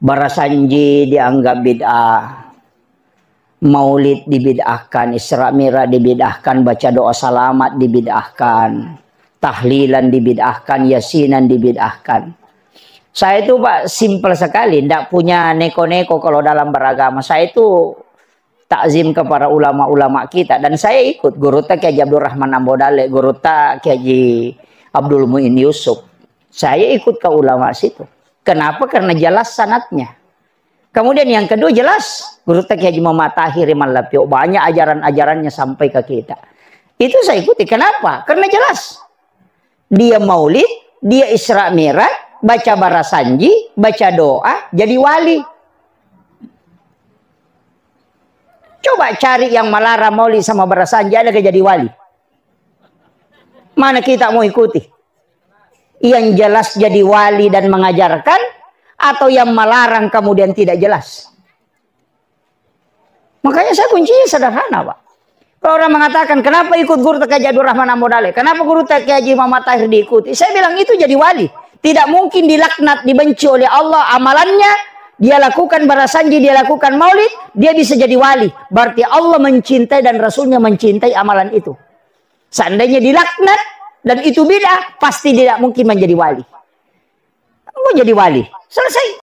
Barasanji dianggap bid'ah. Maulid dibid'ahkan, Isra Mi'raj dibid'ahkan, baca doa salamat dibid'ahkan, tahlilan dibid'ahkan, yasinan dibid'ahkan. Saya itu Pak simpel sekali, tidak punya neko-neko kalau dalam beragama. Saya itu takzim kepada ulama-ulama kita, dan saya ikut guru ta Kiai Abdul Rahman Ambodale, guru ta Kiai Abdul Muin Yusuf. Saya ikut ke ulama situ. Kenapa? Karena jelas sanadnya. Kemudian yang kedua jelas, Guru Kiai Haji Muhammad Tahir Malapio, banyak ajaran-ajarannya sampai ke kita. Itu saya ikuti. Kenapa? Karena jelas. Dia maulid, dia Isra Mi'raj, baca barasanji, baca doa, jadi wali. Coba cari yang melarang maulid sama barasanji, ada jadi wali. Mana kita mau ikuti? Yang jelas jadi wali dan mengajarkan, atau yang melarang kemudian tidak jelas. Makanya saya kuncinya sederhana, Pak. Kalau orang mengatakan, kenapa ikut guru Kiai Abdul Rahman Ambodale? Kenapa guru Kiai Haji Muhammad Tahir diikuti? Saya bilang itu jadi wali. Tidak mungkin dilaknat, dibenci oleh Allah amalannya. Dia lakukan barasanji, dia lakukan maulid, dia bisa jadi wali. Berarti Allah mencintai dan Rasulnya mencintai amalan itu. Seandainya dilaknat dan itu bid'ah, pasti tidak mungkin menjadi wali. Mau jadi wali, selesai.